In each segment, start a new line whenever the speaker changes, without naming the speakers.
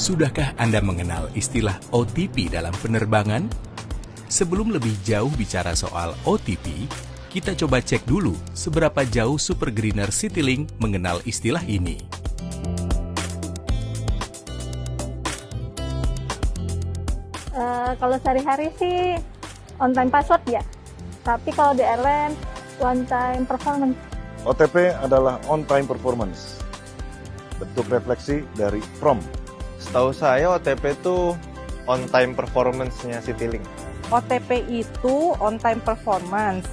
Sudahkah Anda mengenal istilah OTP dalam penerbangan? Sebelum lebih jauh bicara soal OTP, kita coba cek dulu seberapa jauh Super Greener Citylink mengenal istilah ini.
Kalau sehari-hari sih on time password ya, tapi kalau di airline one time performance.
OTP adalah on time performance, bentuk refleksi dari PROM.
Setahu saya OTP itu on time performance-nya Citylink.
OTP itu on time performance,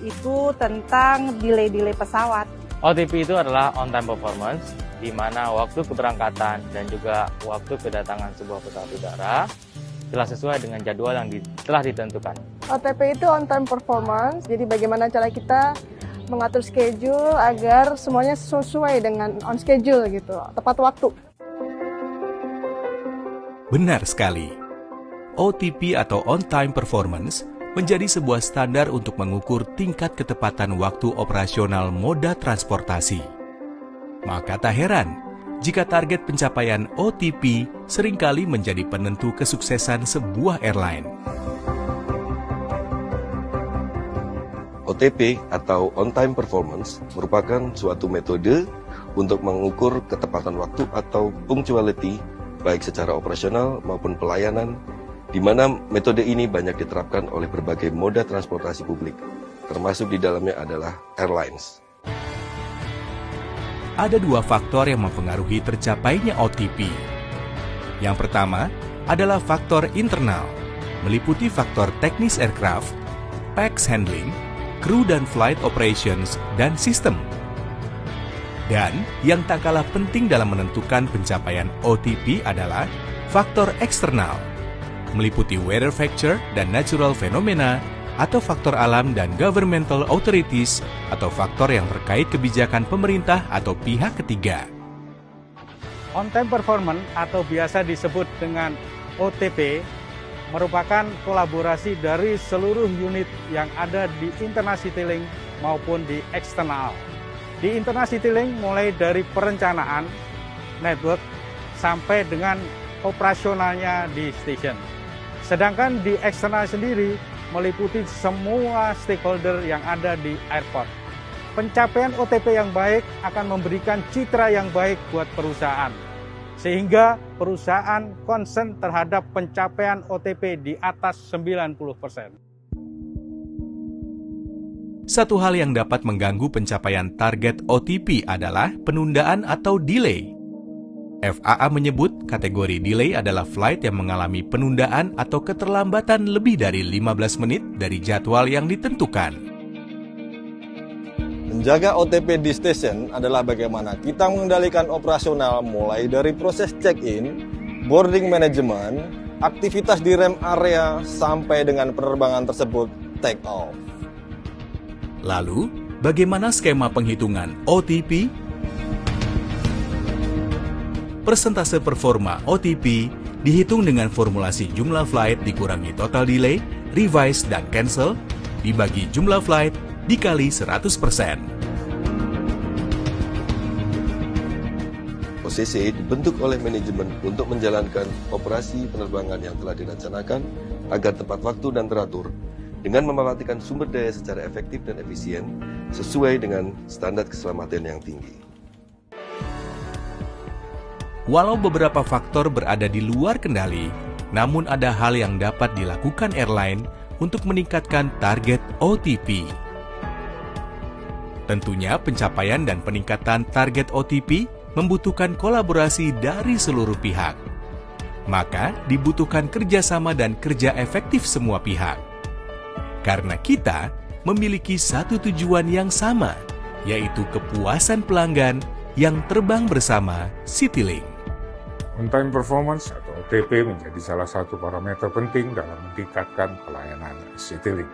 itu tentang delay pesawat.
OTP itu adalah on time performance, di mana waktu keberangkatan dan juga waktu kedatangan sebuah pesawat udara telah sesuai dengan jadwal yang telah ditentukan.
OTP itu on time performance, jadi bagaimana cara kita mengatur schedule agar semuanya sesuai dengan on schedule gitu, tepat waktu.
Benar sekali. OTP atau on time performance menjadi sebuah standar untuk mengukur tingkat ketepatan waktu operasional moda transportasi. Maka tak heran jika target pencapaian OTP seringkali menjadi penentu kesuksesan sebuah airline.
OTP atau on time performance merupakan suatu metode untuk mengukur ketepatan waktu atau punctuality baik secara operasional maupun pelayanan, di mana metode ini banyak diterapkan oleh berbagai moda transportasi publik, termasuk di dalamnya adalah airlines.
Ada dua faktor yang mempengaruhi tercapainya OTP. Yang pertama adalah faktor internal, meliputi faktor teknis aircraft, PAX handling, crew dan flight operations, dan sistem. Dan yang tak kalah penting dalam menentukan pencapaian OTP adalah faktor eksternal, meliputi weather factor dan natural phenomena, atau faktor alam dan governmental authorities, atau faktor yang terkait kebijakan pemerintah atau pihak ketiga.
On-time performance atau biasa disebut dengan OTP merupakan kolaborasi dari seluruh unit yang ada di internal Citylink maupun di eksternal. Di internal Citylink mulai dari perencanaan, network, sampai dengan operasionalnya di station. Sedangkan di eksternal sendiri meliputi semua stakeholder yang ada di airport. Pencapaian OTP yang baik akan memberikan citra yang baik buat perusahaan, sehingga perusahaan concern terhadap pencapaian OTP di atas 90%.
Satu hal yang dapat mengganggu pencapaian target OTP adalah penundaan atau delay. FAA menyebut kategori delay adalah flight yang mengalami penundaan atau keterlambatan lebih dari 15 menit dari jadwal yang ditentukan.
Menjaga OTP di station adalah bagaimana kita mengendalikan operasional mulai dari proses check-in, boarding management, aktivitas di rem area, sampai dengan penerbangan tersebut take off.
Lalu, bagaimana skema penghitungan OTP? Persentase performa OTP dihitung dengan formulasi jumlah flight dikurangi total delay, revise, dan cancel, dibagi jumlah flight dikali 100%.
OCC dibentuk oleh manajemen untuk menjalankan operasi penerbangan yang telah direncanakan agar tepat waktu dan teratur, dengan memanfaatkan sumber daya secara efektif dan efisien sesuai dengan standar keselamatan yang tinggi.
Walau beberapa faktor berada di luar kendali, namun ada hal yang dapat dilakukan airline untuk meningkatkan target OTP. Tentunya pencapaian dan peningkatan target OTP membutuhkan kolaborasi dari seluruh pihak. Maka dibutuhkan kerjasama dan kerja efektif semua pihak. Karena kita memiliki satu tujuan yang sama, yaitu kepuasan pelanggan yang terbang bersama Citylink.
On-time performance atau OTP menjadi salah satu parameter penting dalam meningkatkan pelayanan Citylink.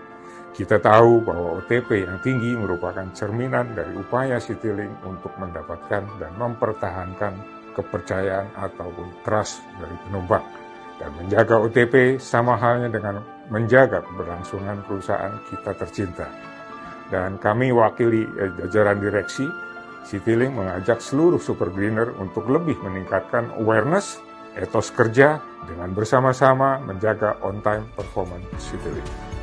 Kita tahu bahwa OTP yang tinggi merupakan cerminan dari upaya Citylink untuk mendapatkan dan mempertahankan kepercayaan ataupun trust dari penumpang. Dan menjaga OTP sama halnya dengan menjaga keberlangsungan perusahaan kita tercinta. Dan kami wakili jajaran direksi Citylink mengajak seluruh super greener untuk lebih meningkatkan awareness, etos kerja, dengan bersama-sama menjaga on-time performance Citylink.